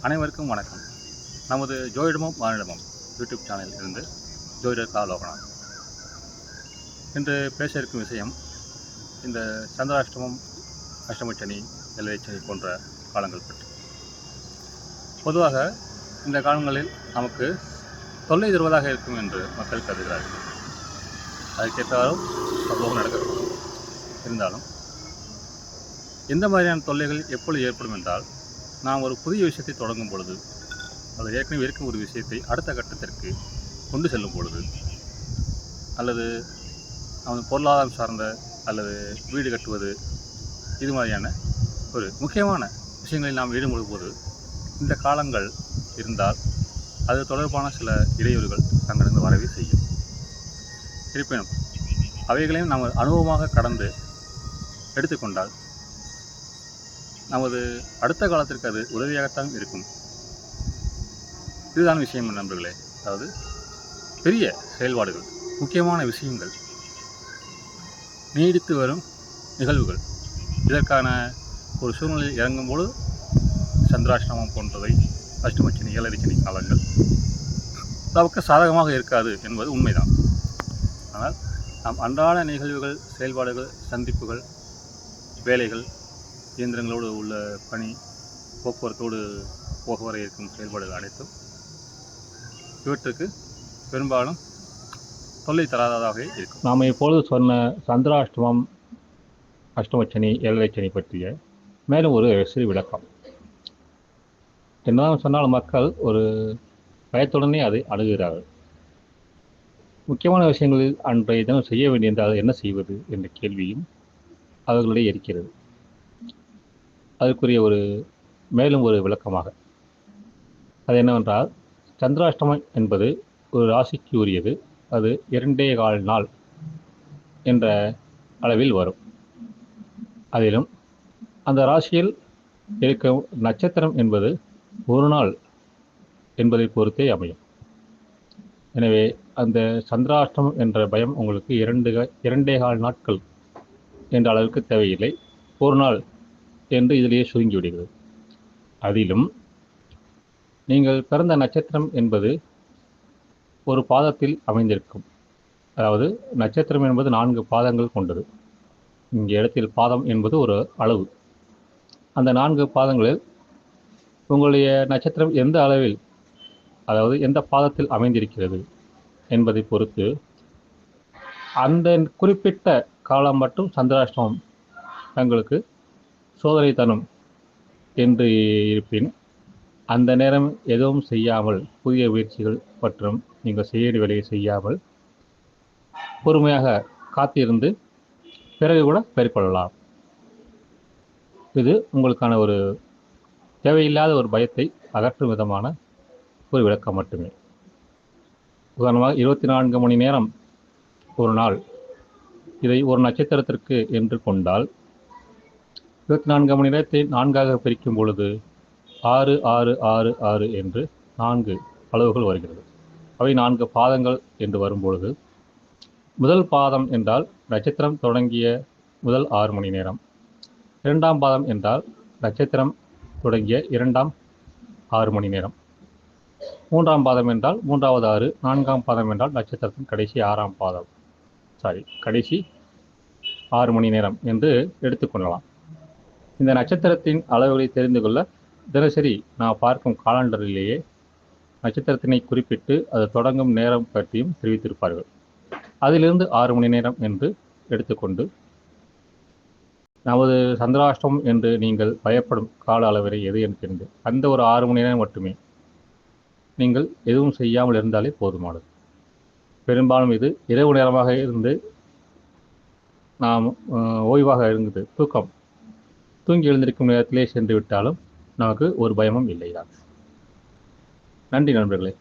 அனைவருக்கும் வணக்கம். நமது ஜோதிடமும் மானிடமும் யூடியூப் சேனலில் இருந்து ஜோதிடர் கா. லோகநாத். இன்று பேச இருக்கும் விஷயம் இந்த சந்திராஷ்டமம், அஷ்டமச்சனி, எல்லைச்சனி போன்ற காலங்கள் பற்றி. பொதுவாக இந்த காலங்களில் நமக்கு தொல்லை தருவதாக இருக்கும் என்று மக்கள் கருதுகிறார்கள். அதுக்கேற்றாலும் சம்பவம் நடக்கிறது. இருந்தாலும் எந்த மாதிரியான தொல்லைகள் எப்பொழுது ஏற்படும் என்றால், நாம் ஒரு புதிய விஷயத்தை தொடங்கும் பொழுது, அது ஏற்கனவே இருக்கும் ஒரு விஷயத்தை அடுத்த கட்டத்திற்கு கொண்டு செல்லும் பொழுது, அல்லது நமது பொருளாதாரம் சார்ந்த அல்லது வீடு கட்டுவது, இது மாதிரியான ஒரு முக்கியமான விஷயங்களில் நாம் ஈடுபடும் போது இந்த காலங்கள் இருந்தால் அது தொடர்பான சில இடையூறுகள் தங்களிடம் வரவே செய்யும். இருப்பினும் அவைகளையும் நாம் அனுபவமாக கடந்து எடுத்துக்கொண்டால் நமது அடுத்த காலத்திற்கு அது உதவியாகத்தான் இருக்கும். இதுதான் விஷயம் நண்பர்களே. அதாவது பெரிய செயல்பாடுகள், முக்கியமான விஷயங்கள், நீடித்து வரும் நிகழ்வுகள், இதற்கான ஒரு சூழ்நிலையில் இறங்கும்போது சந்திராஷ்டமம் போன்றவை, அஷ்டமச்சனி, ஏழரைச்சனி காலங்கள் நமக்கு சாதகமாக இருக்காது என்பது உண்மைதான். ஆனால் நாம் அன்றாட நிகழ்வுகள், செயல்பாடுகள், சந்திப்புகள், வேலைகள், இயந்திரங்களோடு உள்ள பணி, போக்குவரத்தோடு போக வர இருக்கும் செயல்பாடுகள் அனைத்தும் இவற்றுக்கு பெரும்பாலும் தொல்லை தராததாகவே இருக்கும். நாம் இப்பொழுது சொன்ன சந்திராஷ்டமம், அஷ்டமச்சனி, ஏழரைச்சனி பற்றிய மேலும் ஒரு சிறு விளக்கம். என்னதான் சொன்னால் மக்கள் ஒரு பயத்துடனே அதை அணுகுகிறார்கள். முக்கியமான விஷயங்களில் அன்றைய தினம் செய்ய வேண்டியிருந்தால் என்ன செய்வது என்ற கேள்வியும் அவர்களிடையே இருக்கிறது. அதற்குரிய மேலும் ஒரு விளக்கமாக அது என்னவென்றால், சந்திராஷ்டமம் என்பது ஒரு ராசிக்கு உரியது. அது 2.25 நாள் என்ற அளவில் வரும். அதிலும் அந்த ராசியில் இருக்கும் நட்சத்திரம் என்பது ஒரு நாள் என்பதை பொறுத்தே அமையும். எனவே அந்த சந்திராஷ்டமம் என்ற பயம் உங்களுக்கு 2.25 நாட்கள் என்ற அளவுக்கு தேவையில்லை. ஒரு நாள் என்று இதிலேயே சுருங்கிவிடுகிறது. அதிலும் நீங்கள் பிறந்த நட்சத்திரம் என்பது ஒரு பாதத்தில் அமைந்திருக்கும். அதாவது நட்சத்திரம் என்பது 4 பாதங்கள் கொண்டது. இங்கே இடத்தில் பாதம் என்பது ஒரு அளவு. அந்த 4 பாதங்களில் உங்களுடைய நட்சத்திரம் எந்த அளவில், அதாவது எந்த பாதத்தில் அமைந்திருக்கிறது என்பதை பொறுத்து அந்த குறிப்பிட்ட காலம் மட்டும் சந்திராஷ்டமம் தங்களுக்கு சோதனை தரும் என்று இருப்பின், அந்த நேரம் எதுவும் செய்யாமல், புதிய முயற்சிகள் மற்றும் நீங்கள் செய்ய வேண்டிய வேலையை செய்யாமல் பொறுமையாக காத்திருந்து பிறகு கூட மேற்கொள்ளலாம். இது உங்களுக்கான ஒரு தேவையில்லாத ஒரு பயத்தை அகற்றும் விதமான ஒரு விளக்கம் மட்டுமே. உதாரணமாக 24 மணி நேரம் ஒரு நாள், இதை ஒரு நட்சத்திரத்திற்கு என்று கொண்டால் 24 மணி நேரத்தை 4ஆக பிரிக்கும் பொழுது 6 6 6 6 என்று 4 அளவுகள் வருகிறது. அவை 4 பாதங்கள் என்று வரும்பொழுது, முதல் பாதம் என்றால் நட்சத்திரம் தொடங்கிய முதல் 6 மணி நேரம், 2ஆம் பாதம் என்றால் நட்சத்திரம் தொடங்கிய 2ஆம் 6 மணி நேரம், 3ஆம் பாதம் என்றால் 3வது 6, 4ஆம் பாதம் என்றால் நட்சத்திரத்தின் கடைசி 6ஆம் பாதம், கடைசி 6 மணி நேரம் என்று எடுத்துக்கொள்ளலாம். இந்த நட்சத்திரத்தின் அளவுகளை தெரிந்து கொள்ள தினசரி நான் பார்க்கும் காலண்டரிலேயே நட்சத்திரத்தினை குறிப்பிட்டு அது தொடங்கும் நேரம் பற்றியும் தெரிவித்திருப்பார்கள். அதிலிருந்து 6 மணி நேரம் என்று எடுத்துக்கொண்டு நமது சந்திராஷ்டமம் என்று நீங்கள் பயப்படும் கால அளவரை எது என்று தெரிந்து அந்த ஒரு 6 மணி நேரம் மட்டுமே நீங்கள் எதுவும் செய்யாமல் இருந்தாலே போதுமானது. பெரும்பாலும் இது இரவு நேரமாக இருந்து நாம் ஓய்வாக இருந்தது தூங்கி எழுந்திருக்கும் நேரத்திலே சென்று விட்டாலும் நமக்கு ஒரு பயமும் இல்லைதான். நன்றி நண்பர்களே.